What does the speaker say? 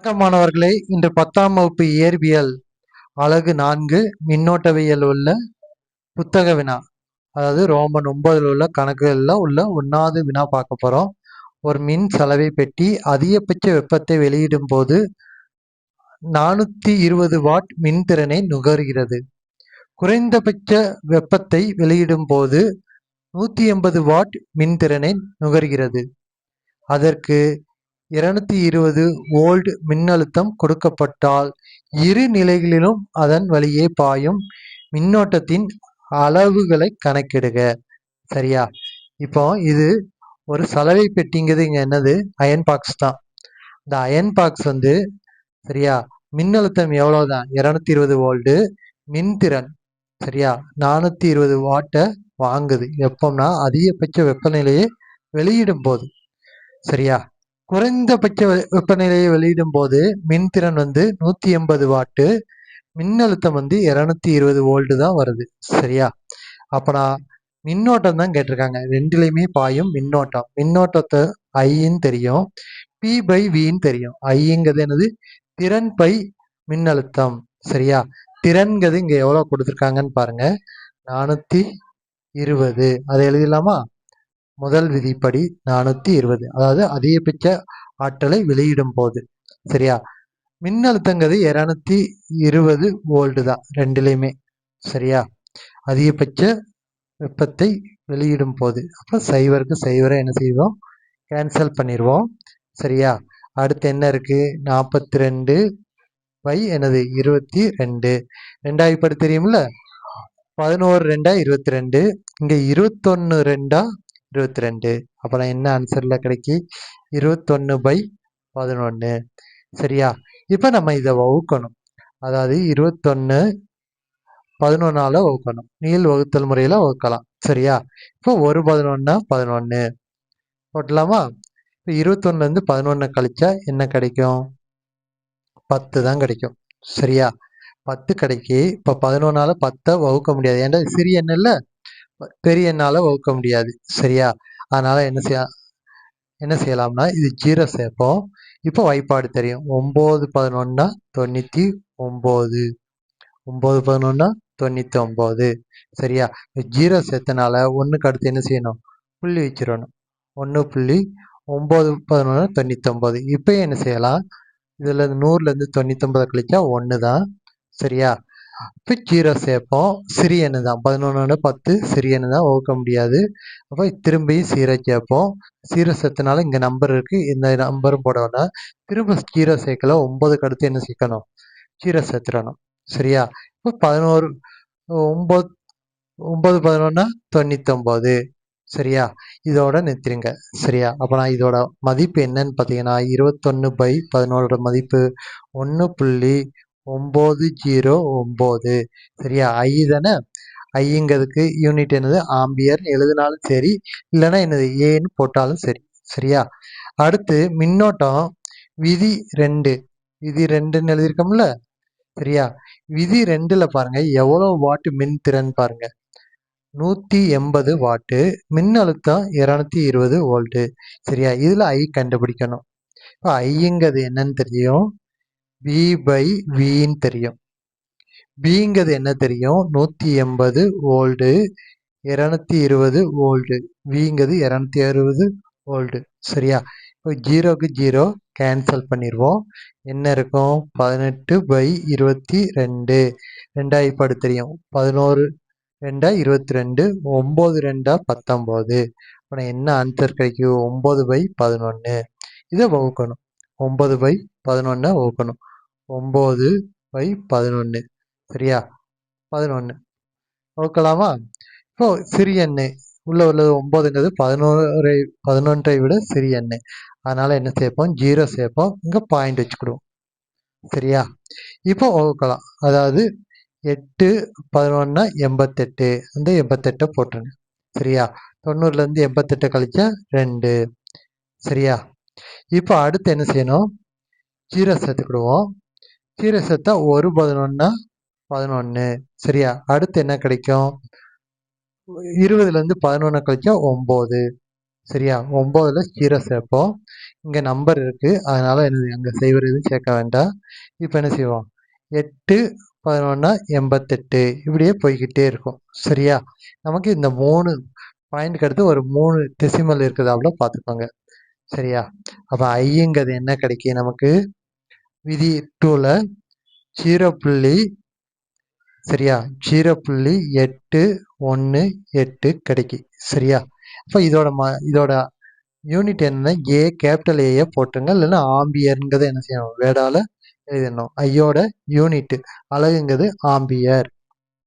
வணக்கம் மாணவர்களே, இன்று 10ஆம் வகுப்பு இயற்பியல் அலகு 4 மின்னோட்டவியல் உள்ள புத்தக வினா, அதாவது ரோமன் 9 உள்ள கணக்குகள்ல உள்ள 1வது வினா பார்க்க போறோம். ஒரு மின் சலவை பெட்டி அதிகபட்ச வெப்பத்தை வெளியிடும் போது 420 வாட் மின்திறனை நுகர்கிறது. குறைந்தபட்ச வெப்பத்தை வெளியிடும் போது 180 வாட் மின்திறனை நுகர்கிறது. அதற்கு 220 வோல்ட் மின்னழுத்தம் கொடுக்கப்பட்டால் இரு நிலைகளிலும் அதன் வழியே பாயும் மின்னோட்டத்தின் அளவுகளை கணக்கிடுக. சரியா? இப்போ இது ஒரு சலவை பெட்டிங்கிறது இங்க என்னது? அயன் பாக்ஸ் தான். இந்த அயன் பாக்ஸ் சரியா, மின்னழுத்தம் எவ்வளவுதான்? 220 வோல்ட். மின்திறன் சரியா 420 வாட்டை வாங்குது. எப்போம்னா அதிகபட்ச வெப்பநிலையை வெளியிடும் போது. சரியா, குறைந்தபட்ச வெப்பநிலையை வெளியிடும் போது மின்திறன் 180 வாட்டு, மின்னழுத்தம் 220 வோல்ட் தான் வருது. சரியா, அப்ப நான் மின்னோட்டம் தான் கேட்டிருக்காங்க. ரெண்டுலையுமே பாயும் மின்னோட்டம். மின்னோட்டத்தை ஐன்னு தெரியும், பி பை வின்னு தெரியும். ஐங்கிறது என்னது? திறன் பை மின்னழுத்தம். சரியா, திறன்கிறது இங்க எவ்வளவு கொடுத்துருக்காங்கன்னு பாருங்க, 420. அதை எழுதிடலாமா? முதல் விதிப்படி 420, அதாவது அதிகபட்ச ஆற்றலை வெளியிடும் போது. சரியா, மின்னழுத்தங்கிறது 220 வோல்ட் தான் ரெண்டுலையுமே. சரியா, அதிகபட்ச வெப்பத்தை வெளியிடும் போது. அப்போ சைவருக்கு சைவரை என்ன செய்வோம்? கேன்சல் பண்ணிடுவோம். சரியா, அடுத்து என்ன இருக்கு? 42 பை என்னது? 22. ரெண்டாவது படி தெரியும்ல, 11 2 22. இங்க 21 2 22. அப்புறம் என்ன ஆன்சர்ல கிடைக்கி? 21 பை 11. சரியா, இப்ப நம்ம இதை வகுக்கணும். அதாவது 21 11ஆல வகுக்கணும். நீள் வகுத்தல் முறையில வகுக்கலாம். சரியா, இப்போ ஒரு 11 11 போட்டலாமா? இப்போ 21 இருந்து 11 கழிச்சா என்ன கிடைக்கும்? 10 தான் கிடைக்கும். சரியா, 10 கிடைக்கி. இப்போ 11ஆல 10 வகுக்க முடியாது. ஏன்னா சிறிய எண் இல்ல, பெரிய எண்ணால வகுக்க முடியாது. சரியா, அதனால என்ன செய்யலாம்னா இது 0 சேர்ப்போம். இப்போ வாய்ப்பாடு தெரியும். 9 11 99. 9 11 99. சரியா, 0 சேர்த்தனால 1க்கு அடுத்து என்ன செய்யணும்? புள்ளி வச்சிடணும். 1.9 11 99. இப்போ என்ன செய்யலாம்? இதுல 100ல இருந்து 99 கழிச்சா 1 தான். சரியா, இப்போ 0 சேர்ப்போம். சிறிய எண்ணு தான். 11 10 சிறிய எண்ணு தான், வகுக்க முடியாது. அப்போ திரும்பி 0 சேர்ப்போம். 0 சேர்த்தனால இங்க நம்பர் இருக்கு, இந்த நம்பரும் போட வேண்டாம். திரும்ப 0 சேர்க்கல. 9க்கு அடுத்து என்ன சேர்க்கணும்? 0 சேர்த்துடணும். சரியா, இப்போ 11 9 9 11 99. சரியா, இதோட நிறுத்திடுங்க. சரியா, அப்ப நான் இதோட மதிப்பு என்னன்னு பார்த்தீங்கன்னா 21 பை 11ஓட மதிப்பு 1.909. சரியா, ஐ தானே? ஐங்கிறதுக்கு யூனிட் என்னது? ஆம்பியர் எழுதினாலும் சரி, இல்லைன்னா என்னது ஏன்னு போட்டாலும் சரி. சரியா, அடுத்து மின்னோட்டம் விதி 2. விதி 2ன்னு எழுதியிருக்கோம்ல. சரியா, விதி 2ல பாருங்க எவ்வளவு வாட்டு மின் திறன் பாருங்க, 180 வாட்டு, மின்னழுத்தம் 220 வோல்ட். சரியா, இதுல ஐ கண்டுபிடிக்கணும். இப்போ ஐங்கிறது என்னன்னு தெரியும், வி பை வின்னு தெரியும். பிங்கிறது என்ன தெரியும்? 180 வோல்ட், 220 வோல்ட். விங்கிறது 260 வோல்ட். சரியா, இப்போ 0க்கு 0 கேன்சல் பண்ணிடுவோம். என்ன இருக்கும்? 18 பை 22. ரெண்டாவது தெரியும், 11 2 22, 9 2 19. அப்புறம் என்ன ஆன்சர் கிடைக்கும்? 9 பை 11. இதை வகுக்கணும். 9 பை 11 வகுக்கணும். 9 பை 11. சரியா, 11 வகுக்கலாமா? இப்போ சிறிய எண்ணு உள்ள உள்ளது 9ங்கிறது 11ஐ விட சிறிய எண்ணு. அதனால என்ன சேர்ப்போம்? 0 சேர்ப்போம். இங்க பாயிண்ட் வச்சுக்கிடுவோம். சரியா, இப்போ வகுக்கலாம். அதாவது 8 11 88. அந்த 88 போட்டுருங்க. சரியா, 90ல இருந்து 88 கழிச்சா 2. சரியா, இப்போ அடுத்து என்ன செய்யணும்? 0 சேர்த்துக்கிடுவோம். 0 சேர்த்தா 1 11 11. சரியா, அடுத்து என்ன கிடைக்கும்? 20ல இருந்து 11 கழிச்சா 9. சரியா? 9ல் 0 சேர்ப்போம். இங்கே நம்பர் இருக்குது, அதனால் அங்கே செய்வர் எதுவும் சேர்க்க வேண்டாம். இப்போ என்ன செய்வோம்? 8 11 88 இப்படியே போய்கிட்டே இருக்கும். சரியா? நமக்கு இந்த 3 பாயிண்ட்க்கு அடுத்து ஒரு 3 டெசிமல் இருக்குதாப்புல பார்த்துக்கோங்க. சரியா? அப்போ ஐங்கிறது என்ன கிடைக்கும் நமக்கு? விதி 2ல் 0. சரியா? 0.818 கிடைக்கும். சரியா? அப்போ இதோட யூனிட் என்ன? கேபிட்டல் ஏ போட்டுருங்க, இல்லைன்னா ஆம்பியருங்கிறத என்ன செய்யணும்? வேர்டால எழுதணும். ஐயோட யூனிட் அலகுங்கிறது ஆம்பியர்.